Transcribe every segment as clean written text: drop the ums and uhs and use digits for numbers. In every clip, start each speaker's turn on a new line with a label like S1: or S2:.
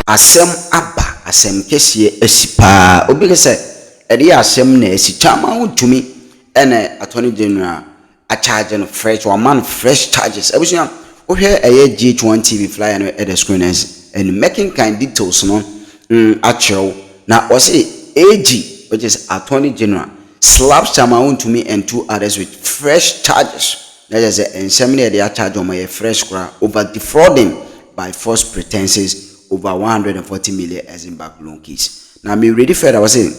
S1: asem aba asem kese asipa obi ke se ede asem na asi chama Wontumi ene attorney general a charge no fresh one man fresh charges ebusia ohwe eye GH1 TV flyer no at the screen and making kind details no actual na o say AG which is attorney general slaps chama Wontumi and two others with fresh charges. That is a seminar they are charged on my fresh crowd over defrauding by false pretenses over 140 million as in back loan case. Now, me ready further. I was saying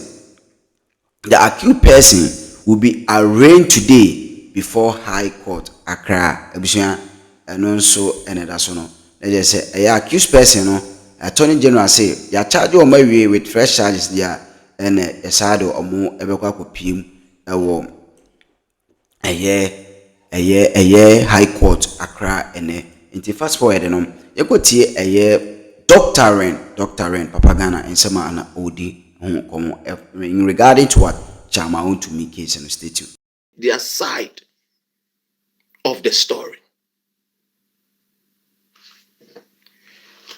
S1: the accused person will be arraigned today before High Court Accra. And also another son. They just say a accused person, no, Attorney General say you are charged on my way with fresh charges there and a side or more ever PM a year High Court Accra and fast forward you go tie a year Dr. Ren Papagana and Sama ana Odi in regarding to what Chama Wontumi case and statute.
S2: Their side of the story.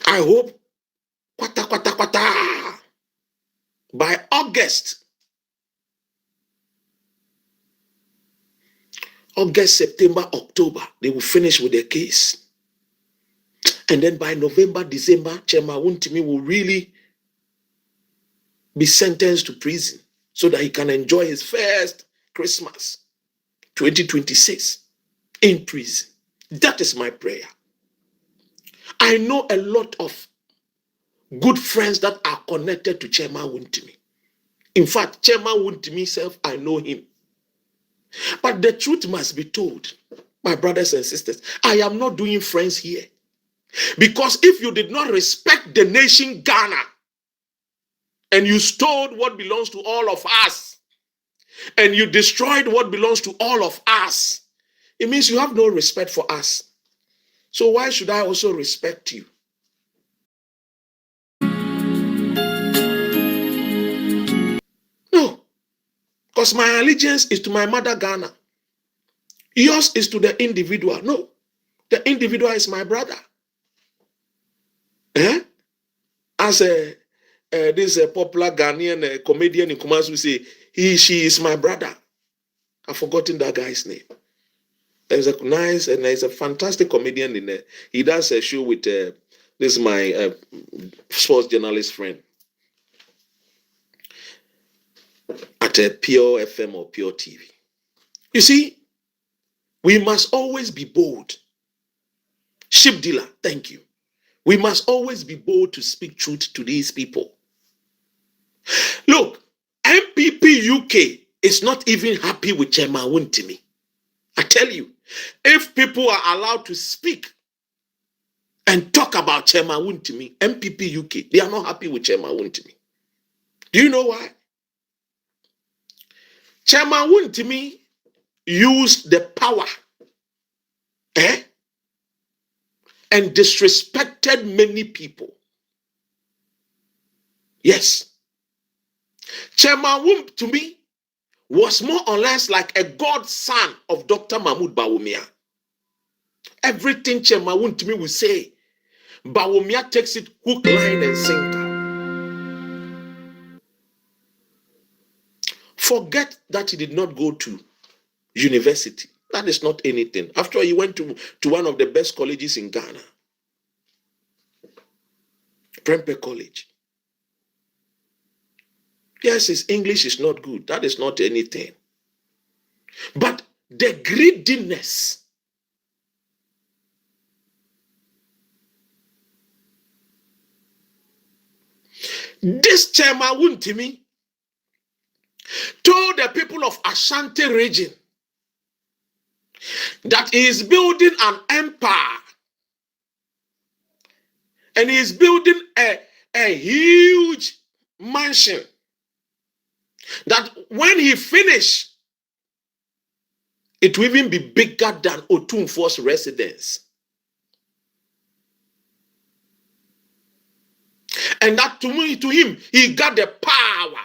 S2: I hope by August, September, October, they will finish with their case. And then by November, December, Chairman Wontumi will really be sentenced to prison so that he can enjoy his first Christmas 2026 in prison. That is my prayer. I know a lot of good friends that are connected to Chairman Wontumi. In fact, Chairman Wontumi himself, I know him. But the truth must be told, my brothers and sisters. I am not doing friends here. Because if you did not respect the nation Ghana, and you stole what belongs to all of us, and you destroyed what belongs to all of us, it means you have no respect for us. So why should I also respect you? No, because my allegiance is to my mother Ghana. Yours is to the individual. No, the individual is my brother. As this popular Ghanaian comedian in Kumasi will say, she is my brother. I've forgotten that guy's name. There's a nice and there's a fantastic comedian in there. He does a show with this my sports journalist friend at a Pure FM or Pure TV. You see, we must always be bold. Ship dealer, thank you. We must always be bold to speak truth to these people. Look, MPP UK is not even happy with Chairman Wontumi. I tell you, if people are allowed to speak and talk about Chairman Wontumi, MPP UK, they are not happy with Chairman Wontumi. Do you know why? Chairman Wontumi used the power and disrespected many people. Yes. Chairman Wontumi was more or less like a godson of Dr. Mahmoud Bawumia. Everything Chairman Wontumi will say, Bawumia takes it hook, line, and sinker. Forget that he did not go to university. That is not anything. After all, he went to one of the best colleges in Ghana, Prempeh College. Yes, his English is not good. That is not anything. But the greediness, this Chairman Wontumi told the people of Ashanti region that he is building an empire and he is building a huge mansion that when he finish, it will even be bigger than Otumfuo's residence. And that to him, he got the power.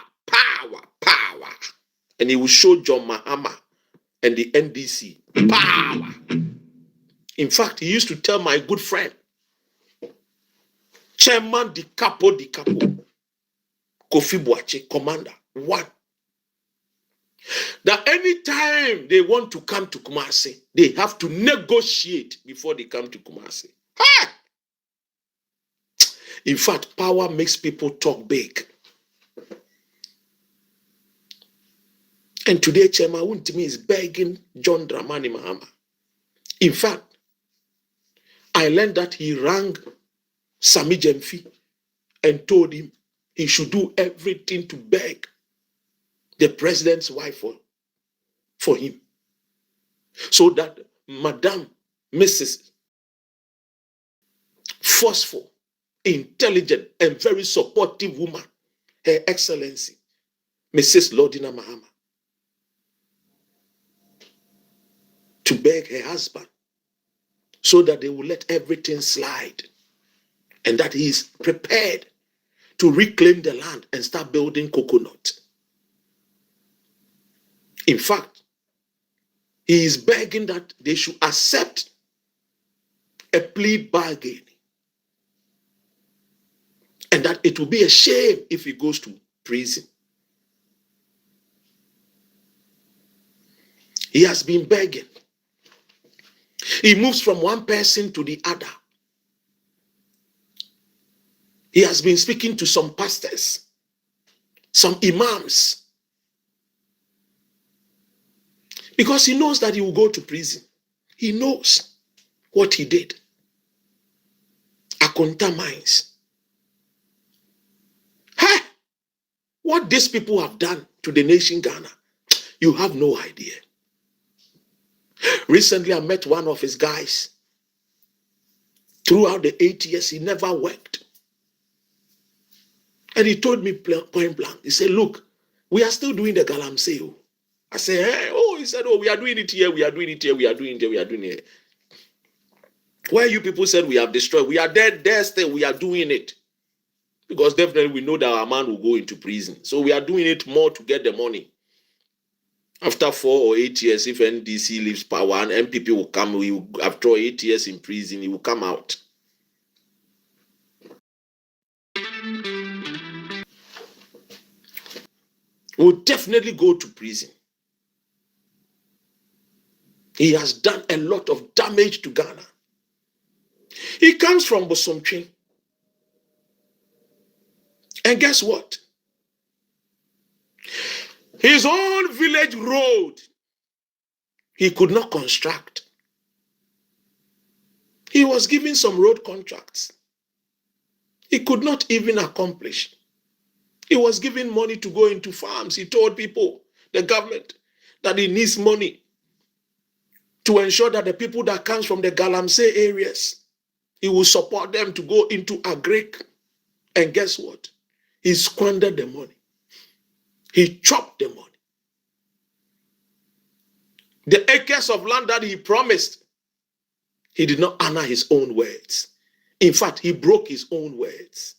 S2: And he will show John Mahama and the NDC power. In fact, he used to tell my good friend, Chairman Di Capo, Kofi Boache, commander, one. That anytime they want to come to Kumasi, they have to negotiate before they come to Kumasi. Ha! In fact, power makes people talk big. And today, Chairman Wontumi is begging John Dramani Mahama. In fact, I learned that he rang Sami Jemfi and told him he should do everything to beg the president's wife for him. So that Madam Mrs. Forceful, intelligent, and very supportive woman, Her Excellency, Mrs. Lordina Mahama, to beg her husband so that they will let everything slide and that he is prepared to reclaim the land and start building coconut. In fact, he is begging that they should accept a plea bargain and that it will be a shame if he goes to prison. He has been begging. He moves from one person to the other. He has been speaking to some pastors, some imams, because he knows that he will go to prison. He knows what he did. Akonta mines. Hey, what these people have done to the nation Ghana, you have no idea. Recently, I met one of his guys. Throughout the 8 years, he never worked. And he told me point blank, he said, look, we are still doing the galamsey. I said, hey, oh, he said, oh, we are doing it here, we are doing it here, we are doing it here, we are doing it. Where you people said we have destroyed, we are there still, we are doing it. Because definitely we know that our man will go into prison. So we are doing it more to get the money. After 4 or 8 years, if NDC leaves power and MPP will come, after 8 years in prison, he will come out. Will definitely go to prison. He has done a lot of damage to Ghana. He comes from Bosomtwe. And guess what? His own village road, he could not construct. He was given some road contracts. He could not even accomplish. He was given money to go into farms. He told people, the government, that he needs money to ensure that the people that comes from the Galamsey areas, he will support them to go into agric. And guess what? He squandered the money. He chopped the money. The acres of land that he promised, he did not honor his own words. In fact, he broke his own words.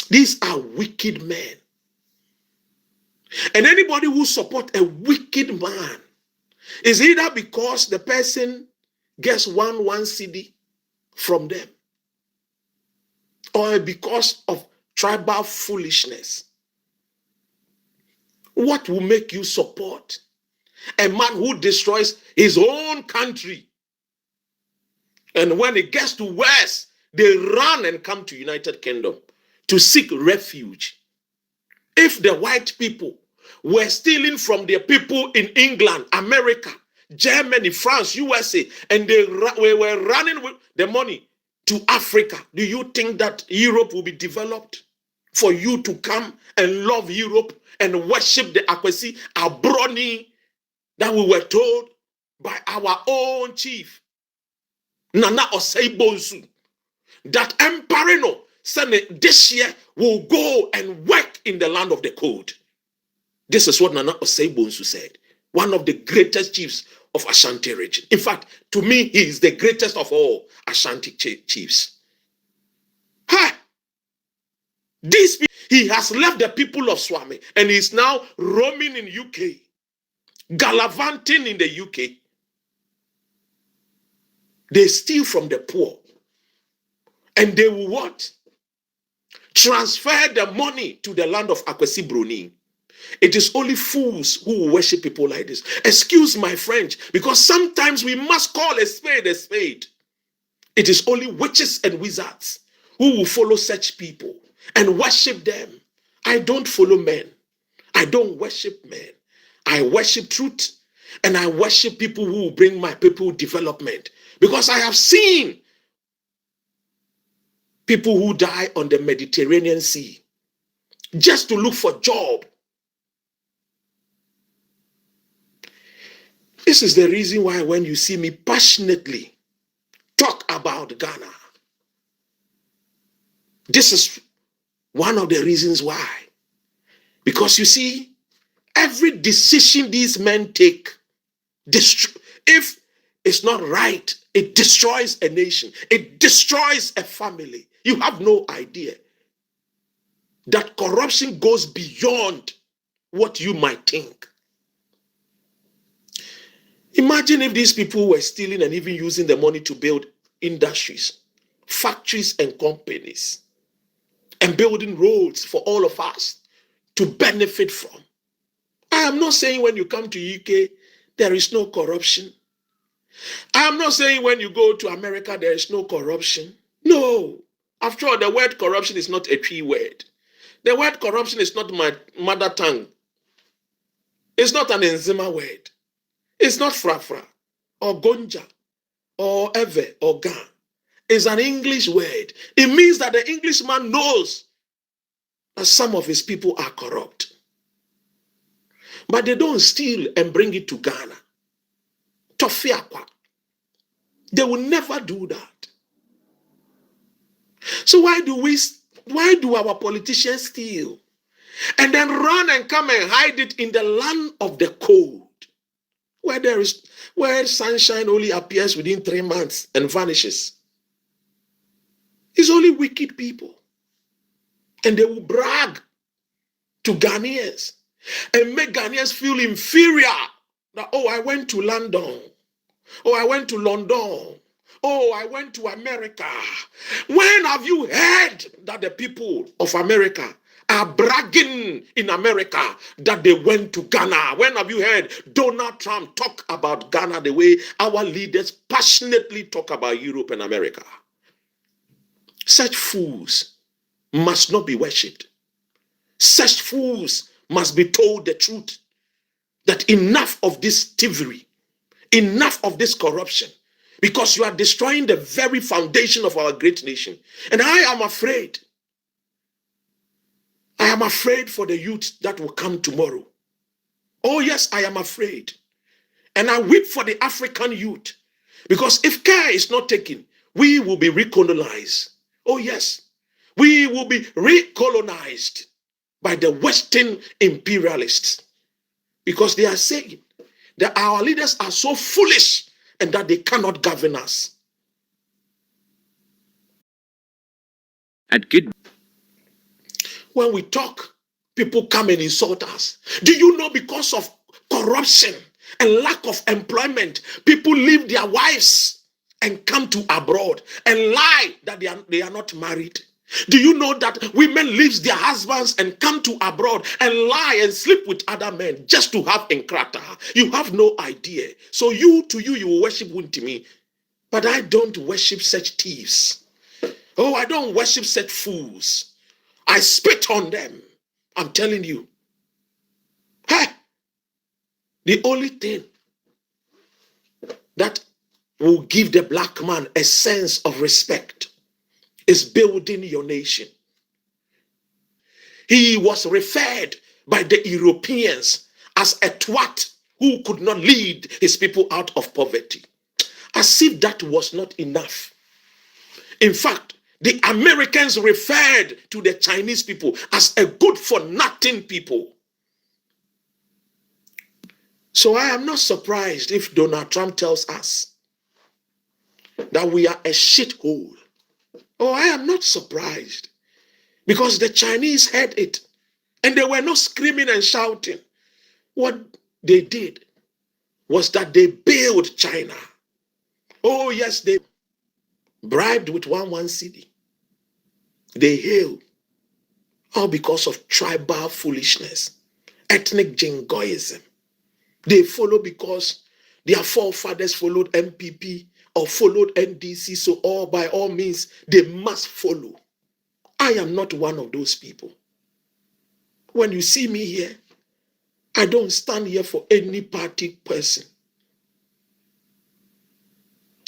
S2: These are wicked men. And anybody who supports a wicked man is either because the person gets one CD from them, or because of tribal foolishness. What will make you support a man who destroys his own country? And when it gets to West, they run and come to United Kingdom to seek refuge. If the white people were stealing from their people in England, America, Germany, France, USA, and they were running with the money to Africa, do you think that Europe will be developed? For you to come and love Europe and worship the Akwesi Abroni that we were told by our own chief, Nana Osei Bonsu, that Emperor said this year will go and work in the land of the cold. This is what Nana Osei Bonsu said, one of the greatest chiefs of Ashanti region. In fact, to me, he is the greatest of all Ashanti chiefs. Hey! He has left the people of Swami and is now roaming in UK, gallivanting in the UK. They steal from the poor And they will what? Transfer the money to the land of Akwesi Broni. It is only fools who will worship people like this. Excuse my French, because sometimes we must call a spade a spade. It is only witches and wizards who will follow such people and worship them. I don't follow men. I don't worship men. I worship truth, and I worship people who will bring my people development. Because I have seen people who die on the Mediterranean Sea just to look for job. This is the reason why when you see me passionately talk about Ghana, this is one of the reasons why. Because you see, every decision these men take, if it's not right, it destroys a nation. It destroys a family. You have no idea that corruption goes beyond what you might think. Imagine if these people were stealing and even using the money to build industries, factories and companies, and building roads for all of us to benefit from. I am not saying when you come to UK, there is no corruption. I am not saying when you go to America, there is no corruption. No. After all, the word corruption is not a tree word. The word corruption is not my mother tongue. It's not an Nzima word. It's not frafra or gonja or eve or ga. It's an English word. It means that the Englishman knows that some of his people are corrupt. But they don't steal and bring it to Ghana. Tofiakwa. They will never do that. So why do our politicians steal and then run and come and hide it in the land of the cold, where sunshine only appears within 3 months and vanishes? It's only wicked people. And they will brag to Ghanaians and make Ghanaians feel inferior. That, oh, I went to London. Oh, I went to London. Oh, I went to America. When have you heard that the people of America are bragging in America that they went to Ghana? When have you heard Donald Trump talk about Ghana the way our leaders passionately talk about Europe and America? Such fools must not be worshipped. Such fools must be told the truth, that enough of this thievery, enough of this corruption, because you are destroying the very foundation of our great nation. And I am afraid. I am afraid for the youth that will come tomorrow. Oh yes, I am afraid. And I weep for the African youth, because if care is not taken, we will be recolonized. Oh yes, we will be recolonized by the Western imperialists, because they are saying that our leaders are so foolish and that they cannot govern us. When we talk, people come and insult us. Do you know, because of corruption and lack of employment, people leave their wives and come to abroad and lie that they are not married? Do you know that women leave their husbands and come to abroad and lie and sleep with other men just to have enkrata? You have no idea. So you will worship Wontumi, but I don't worship such thieves. Oh, I don't worship such fools. I spit on them. I'm telling you. Hey, the only thing that will give the black man a sense of respect is building your nation. He was referred by the Europeans as a twat who could not lead his people out of poverty. As if that was not enough. In fact, the Americans referred to the Chinese people as a good-for-nothing people. So I am not surprised if Donald Trump tells us that we are a shithole. Oh, I am not surprised, because the Chinese heard it and they were not screaming and shouting. What they did was that they bailed China. Oh yes, they bribed with one cedi. they hail, all because of tribal foolishness, ethnic jingoism. They follow because their forefathers followed MPP or followed NDC, so all by all means, they must follow. I am not one of those people. When you see me here, I don't stand here for any party person.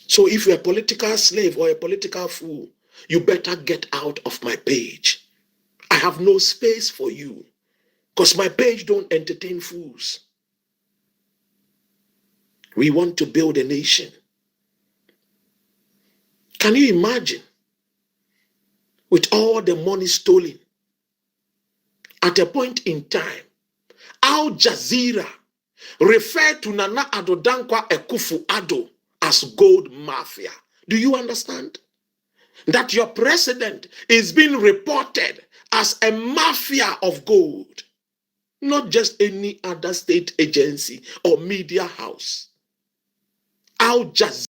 S2: So if you're a political slave or a political fool, you better get out of my page. I have no space for you because my page don't entertain fools. We want to build a nation. Can you imagine? With all the money stolen, at a point in time, Al Jazeera referred to Nana Addo Dankwa Akufo-Addo as gold mafia. Do you understand? That your president is being reported as a mafia of gold, not just any other state agency or media house. Al Jazeera